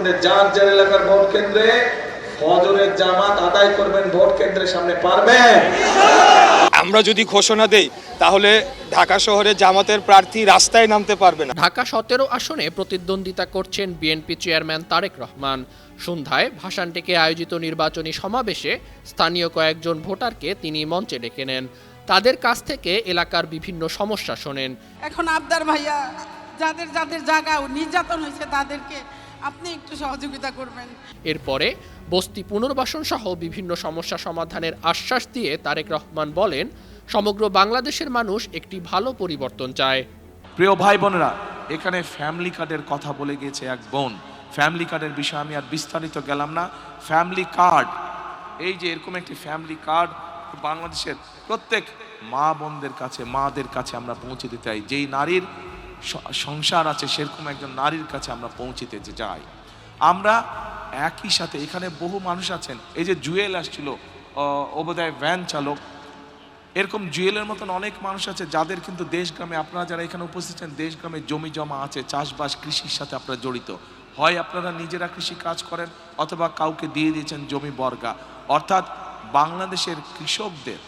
কেন্দ্রে, যার যার এলাকার ভোট কেন্দ্রে ফজরের জামাত আদায় করবেন, ভোট কেন্দ্রের সামনে পারবেন। আমরা যদি ঘোষণা দেই তাহলে ঢাকা শহরে জামাতের প্রার্থী রাস্তায় নামতে পারবে না। ঢাকা ১৭ আসনে প্রতিদ্বন্দ্বিতা করছেন বিএনপি চেয়ারম্যান তারেক রহমান। সন্ধ্যায় ভাসানটেকে আয়োজিত নির্বাচনী সমাবেশে স্থানীয় কয়েকজন ভোটারকে তিনি মঞ্চে ডেকে নেন। তাদের কাছ থেকে এলাকার বিভিন্ন সমস্যা শোনেন। এখন আবদার ভাইয়া, যাদের যাদের জায়গা নির্যাতন হয়েছে তাদেরকে আপনি একটু সহযোগিতা করবেন। এরপরে বস্তি পুনর্বাসন সহ বিভিন্ন সমস্যা সমাধানের আশ্বাস দিয়ে তারেক রহমান বলেন, সমগ্র বাংলাদেশের মানুষ একটি ভালো পরিবর্তন চায়। প্রিয় ভাই বোনেরা, এখানে ফ্যামিলি কার্ডের কথা বলে গিয়েছে এক বোন। ফ্যামিলি কার্ডের বিষয়ে আমি আর বিস্তারিত গেলাম না। ফ্যামিলি কার্ড, এই যে এরকম একটি ফ্যামিলি কার্ড বাংলাদেশের প্রত্যেক মা বোনদের কাছে, মাদের কাছে আমরা পৌঁছে দিতে চাই। যেই নারীর সংসার আছে সেরকম একজন নারীর কাছে আমরা পৌঁছিতে চাই। আমরা একই সাথে এখানে বহু মানুষ আছেন, এই যে জুয়েল আসছিল, বোধহয় ভ্যান চালক, এরকম জুয়েলের মতন অনেক মানুষ আছে যাদের কিন্তু দেশগ্রামে, আপনারা যারা এখানে উপস্থিত আছেন, দেশগ্রামে জমি জমা আছে, চাষবাস কৃষির সাথে আপনারা জড়িত। হয় আপনারা নিজেরা কৃষি কাজ করেন অথবা কাউকে দিয়ে দিয়েছেন জমি বর্গা। অর্থাৎ বাংলাদেশের কৃষকদের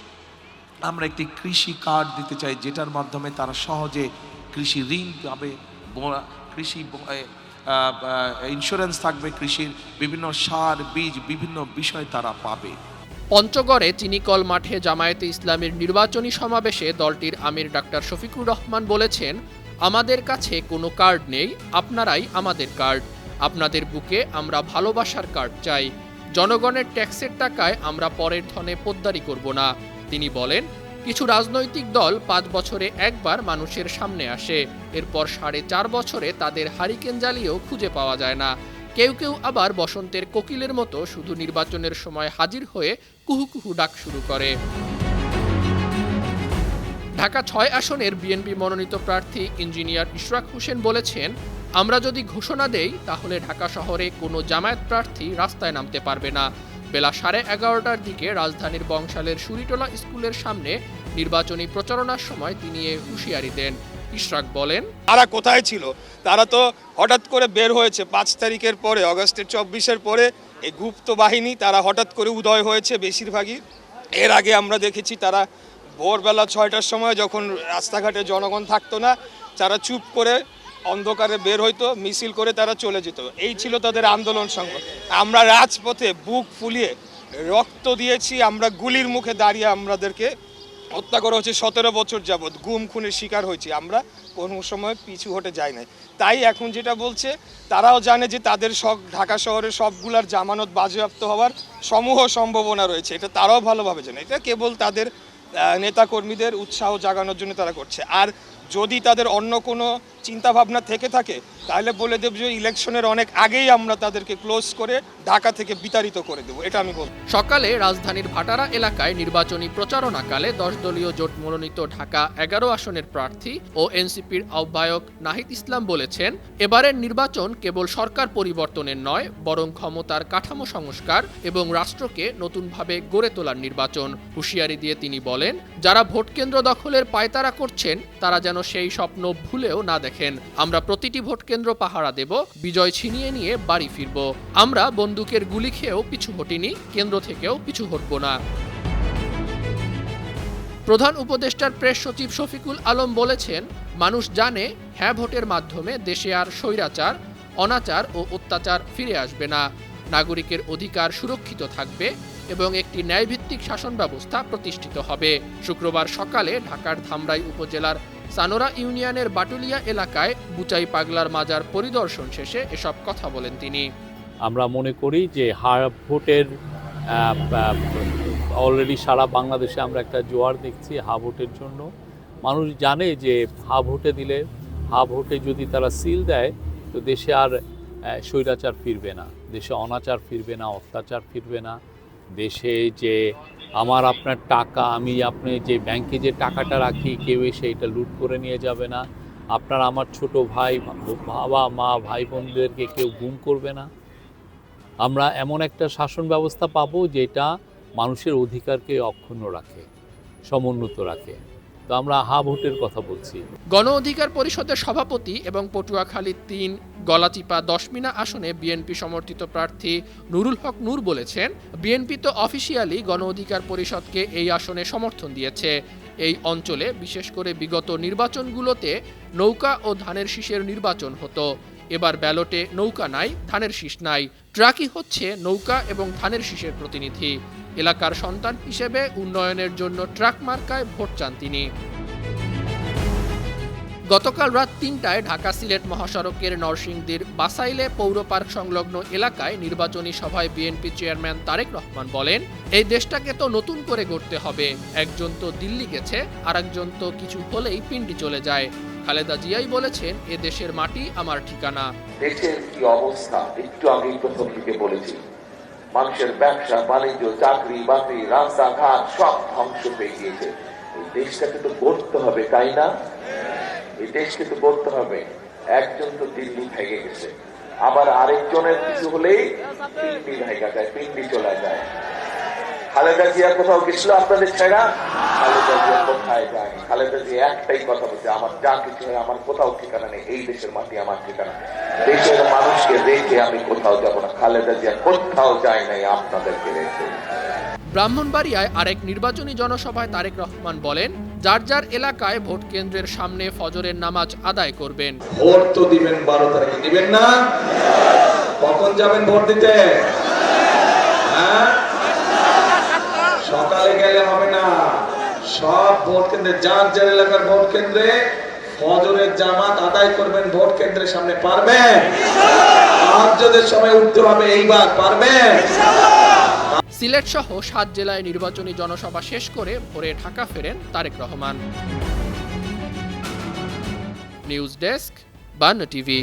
আমরা একটি কৃষি কার্ড দিতে চাই, যেটার মাধ্যমে তারা সহজে কৃষি ঋণ পাবে, কৃষি ইন্স্যুরেন্স থাকবে, কৃষির বিভিন্ন সার বীজ বিভিন্ন বিষয় তারা পাবে। পঞ্চগড়ে চিনিকল মাঠে জামায়াতে ইসলামের নির্বাচনী সমাবেশে দলটির আমির ডাক্তার শফিকুর রহমান বলেছেন, আমাদের কাছে কোনো কার্ড নেই, আপনারাই আমাদের কার্ড। আপনাদের বুকে আমরা ভালোবাসার কার্ড চাই। জনগণের ট্যাক্সের টাকায় আমরা পরের ধনে পোদ্দারি করব না। তিনি বলেন, কিছু রাজনৈতিক দল ৫ বছরে একবার মানুষের সামনে আসে, এরপর ৪.৫ বছরে তাদের হারিকেন জ্বালিয়েও খুঁজে পাওয়া যায় না। কেউ কেউ আবার বসন্তের কোকিলের মতো শুধু নির্বাচনের সময় হাজির হয়ে কুহু কুহু ডাক শুরু করে। ঢাকা ৬ আসনের বিএনপি মনোনীত প্রার্থী ইঞ্জিনিয়ার ইশরাক হোসেন বলেছেন, আমরা যদি ঘোষণা দেই তাহলে ঢাকা শহরে কোনো জামায়াত প্রার্থী রাস্তায় নামতে পারবে না। বেলা 11:30টার দিকে রাজধানীর বংশালের সুরিটোলা স্কুলের সামনে নির্বাচনী প্রচারণার সময় তিনি এ হুঁশিয়ারি দেন। ইশরাক বলেন, তারা কোথায় ছিল? তারা তো হঠাৎ করে বের হয়েছে ৫ তারিখের পরে, অগস্টের ২৪-এর পরে এই গুপ্ত বাহিনী তারা হঠাৎ করে উদয় হয়েছে বেশিরভাগই। এর আগে আমরা দেখেছি তারা ভোরবেলা ৬টার সময় যখন রাস্তাঘাটে জনগণ থাকতো না, তারা চুপ করে অন্ধকারে বের হইতো, মিছিল করে তারা চলে যেত। এই ছিল তাদের আন্দোলন সংগ্রাম। আমরা রাজপথে বুক ফুলিয়ে রক্ত দিয়েছি, আমরা গুলির মুখে দাঁড়িয়ে আমাদেরকে হত্যা করা হচ্ছে ১৭ বছর যাবৎ, গুম খুনের শিকার হয়েছি, আমরা কোনো সময় পিছু হটে যাই নাই। তাই এখন যেটা বলছে, তারাও জানে যে তাদের ঢাকা শহরের সবগুলার জামানত বাজেয়াপ্ত হওয়ার সমূহ সম্ভাবনা রয়েছে, এটা তারাও ভালোভাবে জানে। এটা কেবল তাদের নেতাকর্মীদের উৎসাহ জাগানোর জন্য তারা করছে। আর যদি তাদের অন্য কোনো চিন্তাভাবনা থেকে থাকে তাহলে বলে দেব যে ইলেকশনের অনেক আগেই আমরা তাদেরকে ক্লোজ করে ঢাকা থেকে বিতাড়িত করে দেবো, এটা আমি বলব। সকালে রাজধানীর ভাটারা এলাকায় নির্বাচনী প্রচারণাকালে 10 দলীয় জোট মনোনীত ঢাকা 11 আসনের প্রার্থী ও এনসিপির আহ্বায়ক নাহিদ ইসলাম বলেছেন, এবারের নির্বাচন কেবল সরকার পরিবর্তনের নয়, বরং ক্ষমতার কাঠামো সংস্কার এবং রাষ্ট্রকে নতুনভাবে গড়ে তোলার নির্বাচন। হুঁশিয়ারি দিয়ে তিনি বলেন, যারা ভোটকেন্দ্র দখলের পায়তারা করছেন তারা যেন সেই স্বপ্ন ভুলেও না দেখেন। আমরা প্রতিটি ভোটকেন্দ্র পাহারা দেব, বিজয় ছিনিয়ে নিয়ে বাড়ি ফিরব। আমরা বন্দুকের গুলি খেয়েও পিছু হটিনি, কেন্দ্র থেকেও পিছু হটব না। প্রধান উপদেষ্টার প্রেস সচিব শফিকুল আলম বলেছেন, মানুষ জানে হ্যাঁ ভোটের মাধ্যমে দেশে আর স্বৈরাচার, অনাচার ও অত্যাচার ফিরে আসবে না। নাগরিকের অধিকার সুরক্ষিত থাকবে এবং একটি ন্যায়ভিত্তিক শাসন ব্যবস্থা প্রতিষ্ঠিত হবে। শুক্রবার সকালে ঢাকার ধামরাই উপজেলার সানোরা ইউনিয়নের বাটুলিয়া এলাকায় বুচাই পাগলার মাজার পরিদর্শন শেষে এসব কথা বলেন তিনি। আমরা মনে করি যে হার ভোটের অলরেডি সারা বাংলাদেশে আমরা একটা জোয়ার দেখছি হা ভোটের জন্য। মানুষ জানে যে হা ভোটে দিলে, হা ভোটে যদি তারা সিল দেয় তো দেশে আর স্বৈরাচার ফিরবে না, দেশে অনাচার ফিরবে না, অত্যাচার ফিরবে না। দেশে যে আমার আপনার টাকা, আমি আপনি যে ব্যাংকে যে টাকাটা রাখি কেউ এসে এটা লুট করে নিয়ে যাবে না। আপনার আমার ছোট ভাই, বাবা মা, ভাই বোনদেরকে কেউ গুম করবে না। আমরা এমন একটা শাসন ব্যবস্থা পাবো যেটা মানুষের অধিকারকে অক্ষুণ্ণ রাখে, সমুন্নত রাখে। তো আমরা হা ভোটের কথা বলছি। গণ অধিকার পরিষদের সভাপতি এবং পটুয়াখালী ৩ গলাচিপা ১০ মিনা আসনে বিএনপি সমর্থিত প্রার্থী নুরুল হক নূর বলেছেন, বিএনপি তো অফিসিয়ালি গণ অধিকার পরিষদকে এই আসনে সমর্থন দিয়েছে। এই অঞ্চলে বিশেষ করে বিগত নির্বাচনগুলোতে নৌকা ও ধানের শীষের নির্বাচন হতো। এবার ব্যালটে নৌকা নাই, ধানের শীষ নাই, ট্রাকই হচ্ছে নৌকা এবং ধানের শীষের প্রতিনিধি। এলাকার সন্তান হিসেবে উন্নয়নের জন্য ট্রাক মার্কায় ভোট চান তিনি। গতকাল রাত ৩টায় ঢাকা সিলেট মহাসড়কের নরসিংদীর বাসাইলে পৌর পার্ক সংলগ্ন এলাকায় নির্বাচনী সভায় বিএনপি চেয়ারম্যান তারেক রহমান বলেন, এই দেশটাকে তো নতুন করে গড়তে হবে। একজন তো দিল্লি গেছে, আরেকজন তো কিছু হলেই পিন্ডি চলে যায়। খালেদা জিয়াই বলেছেন, এ দেশের মাটি আমার ঠিকানা। দেশের কি অবস্থা একটু আগেই প্রথম দিকে বলেছি, মানুষের ব্যবসা বাণিজ্য, চাকরি বাকরি, রাস্তাঘাট সব ধ্বংস পেয়ে গিয়েছে। এই দেশটাকে তো গড়তে হবে, তাই না? এই দেশকে তো গড়তে হবে। একজন তো দিল্লি ভেঙে গেছে, আবার আরেকজনের কিছু হলেই পিন্ডি ভেঙে যায়, পিন্ডি চলে যায়। খালেদা জিয়া কোথাও গেছিল আপনাদের ছেড়া? খালেদা জিয়া কোথায় যায়নি। খালেদা জিয়া একটাই কথা বলছে, আমার যা কিছু হয় আমার কোথাও ঠিকানা নেই, এই দেশের মাটি আমার ঠিকানা। দেশের মানুষকে রেখে আমি কোথাও যাব না। খালেদা জিয়া কোথাও যায় নাই আপনাদেরকে রেখে। ব্রাহ্মণবাড়িয়ায় আরেক নির্বাচনী জনসভায় তারেক রহমান বলেন, যার যার এলাকায় ভোট কেন্দ্রের সামনে ফজরের নামাজ আদায় করবেন। ভোট তো দিবেন 12 তারিখে, দিবেন না? কখন যাবেন ভোট দিতে? হ্যাঁ, সকালে গেলে হবে না। সব ভোট কেন্দ্রে, যার যার এলাকার ভোট কেন্দ্রে ফজরের জামাত আদায় করবেন ভোট কেন্দ্রের সামনে। পারবেন? তাহাজ্জুদের সময় উঠতে হবে, এইবার পারবেন? সিলেট সহ ৭ জেলায় নির্বাচনী জনসভা শেষ করে ভোরে ঢাকা ফেরেন তারেক রহমান। নিউজ ডেস্ক, বান্ন টিভি।